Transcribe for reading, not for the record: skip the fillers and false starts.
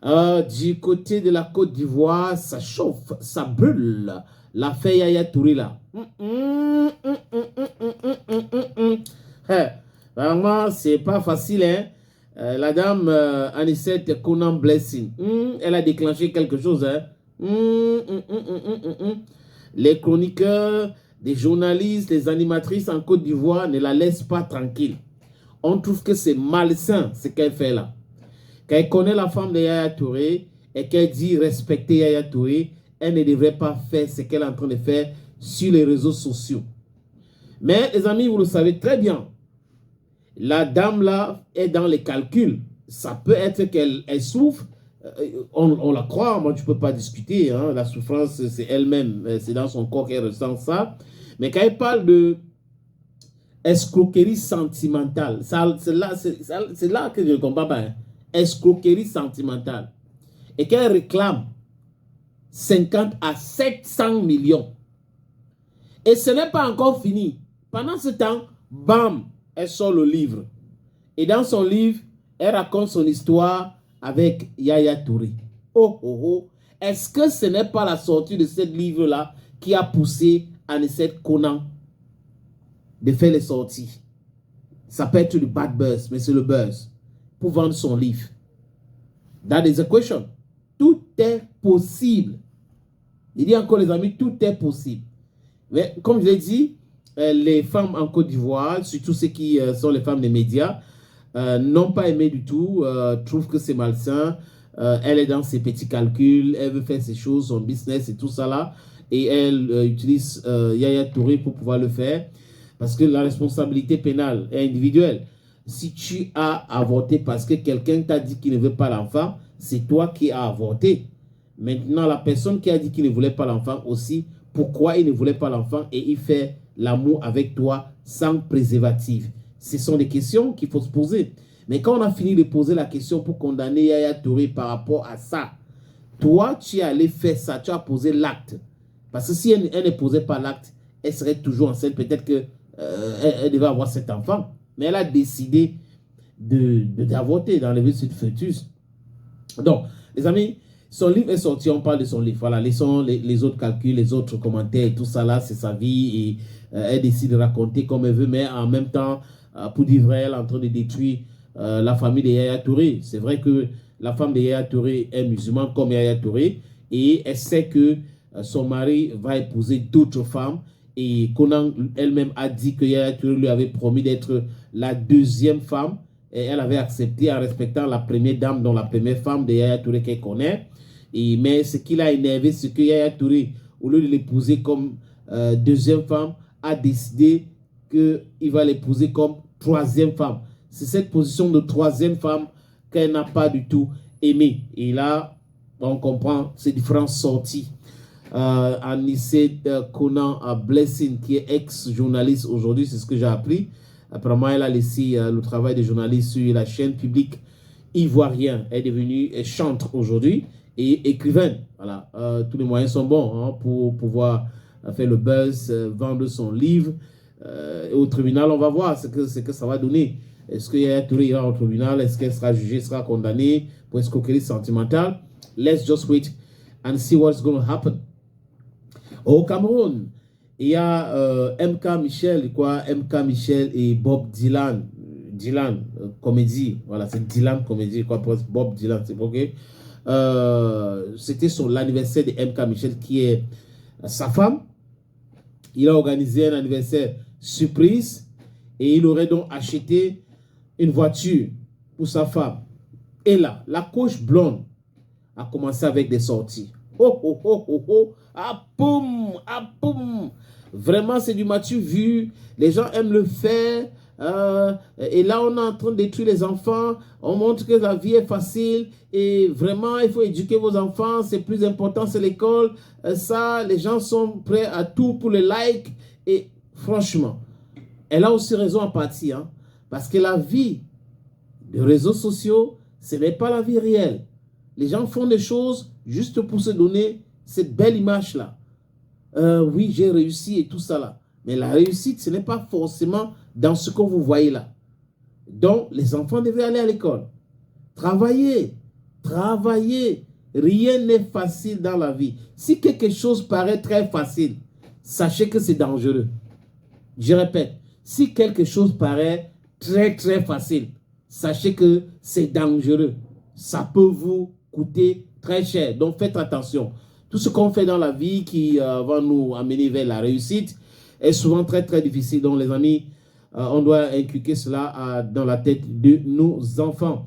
Du côté de la Côte d'Ivoire, ça chauffe, ça brûle. L'affaire Yaya Touré là. Vraiment, c'est pas facile, hein. La dame Anicette Conan Blessing, elle a déclenché quelque chose, hein. Les chroniqueurs, les journalistes, les animatrices en Côte d'Ivoire ne la laissent pas tranquille. On trouve que c'est malsain ce qu'elle fait là. Quand elle connaît la femme de Yaya Touré et qu'elle dit respecter Yaya Touré, elle ne devrait pas faire ce qu'elle est en train de faire sur les réseaux sociaux. Mais les amis, vous le savez très bien, la dame là est dans les calculs. Ça peut être qu'elle souffre, on la croit, moi je ne peux pas discuter, hein. La souffrance c'est elle-même, c'est dans son corps qu'elle ressent ça. Mais quand elle parle de escroquerie sentimentale, c'est là que je ne comprends pas, hein. Escroquerie sentimentale. Et qu'elle réclame 50 à 700 millions. Et ce n'est pas encore fini. Pendant ce temps, bam, elle sort le livre. Et dans son livre, elle raconte son histoire avec Yaya Touré. Oh, oh, oh. Est-ce que ce n'est pas la sortie de ce livre-là qui a poussé Anicette Conan de faire les sorties? Ça peut être du bad buzz, mais c'est le buzz. Pour vendre son livre. That is a question. Tout est possible. Il dit encore les amis, tout est possible. Mais comme je l'ai dit, les femmes en Côte d'Ivoire, surtout ceux qui sont les femmes des médias, n'ont pas aimé du tout, trouvent que c'est malsain. Elle est dans ses petits calculs, elle veut faire ses choses, son business et tout ça là. Et elle utilise Yaya Touré pour pouvoir le faire. Parce que la responsabilité pénale est individuelle. Si tu as avorté parce que quelqu'un t'a dit qu'il ne veut pas l'enfant, c'est toi qui as avorté. Maintenant, la personne qui a dit qu'il ne voulait pas l'enfant aussi, pourquoi il ne voulait pas l'enfant et il fait l'amour avec toi sans préservatif? Ce sont des questions qu'il faut se poser. Mais quand on a fini de poser la question pour condamner Yaya Touré par rapport à ça, toi, tu es allé faire ça, tu as posé l'acte. Parce que si elle ne posait pas l'acte, elle serait toujours enceinte. Peut-être qu'elle elle devait avoir cet enfant. Mais elle a décidé d'avorter, d'enlever ce fœtus. Donc, les amis, son livre est sorti, on parle de son livre. Voilà, laissons les autres calculs, les autres commentaires et tout ça là, c'est sa vie. Et elle décide de raconter comme elle veut, mais en même temps, pour dire vrai, elle est en train de détruire la famille de Yaya Touré. C'est vrai que la femme de Yaya Touré est musulmane comme Yaya Touré. Et elle sait que son mari va épouser d'autres femmes. Et Conan elle-même a dit que Yaya Touré lui avait promis d'être la deuxième femme. Et elle avait accepté en respectant la première dame, dont la première femme de Yaya Touré qu'elle connaît. Mais ce qui l'a énervé, c'est que Yaya Touré, au lieu de l'épouser comme deuxième femme, a décidé qu'il va l'épouser comme troisième femme. C'est cette position de troisième femme qu'elle n'a pas du tout aimée. Et là, on comprend ces différentes sorties. Anicette Conan Blessing, qui est ex-journaliste aujourd'hui, c'est ce que j'ai appris. Apparemment, elle a laissé le travail de journaliste sur la chaîne publique ivoirienne. Elle est devenue chantre aujourd'hui et écrivaine. Voilà, tous les moyens sont bons hein, pour pouvoir faire le buzz, vendre son livre. Et au tribunal, on va voir ce que ça va donner. Est-ce que Yaya Touré ira au tribunal? Est-ce qu'elle sera jugée, sera condamnée pour escroquerie sentimentale? Let's just wait and see what's going to happen. Au Cameroun, il y a MK Michel, MK Michel et Bob Dylan. Dylan, comédie. Voilà, c'est Dylan, comédie. Bob Dylan, c'est ok. C'était l'anniversaire de MK Michel, qui est sa femme. Il a organisé un anniversaire surprise et il aurait donc acheté une voiture pour sa femme. Et là, la coach blonde a commencé avec des sorties. Oh, oh, oh, oh, oh. Ah, boum, ah, boum. Vraiment, c'est du matu vu. Les gens aiment le faire. Et là, on est en train de détruire les enfants. On montre que la vie est facile. Et vraiment, il faut éduquer vos enfants. C'est plus important, c'est l'école. Ça, les gens sont prêts à tout pour les likes. Et franchement, elle a aussi raison en partie. Hein, parce que la vie des réseaux sociaux, ce n'est pas la vie réelle. Les gens font des choses juste pour se donner cette belle image-là. Oui, j'ai réussi et tout ça là. Mais la réussite, ce n'est pas forcément dans ce que vous voyez là. Donc, les enfants devaient aller à l'école, travailler, Travaillez. Rien n'est facile dans la vie. Si quelque chose paraît très facile, sachez que c'est dangereux. Je répète, si quelque chose paraît très très facile, sachez que c'est dangereux. Ça peut vous coûter très cher. Donc faites attention. Tout ce qu'on fait dans la vie qui va nous amener vers la réussite est souvent très très difficile. Donc les amis, on doit inculquer cela dans la tête de nos enfants.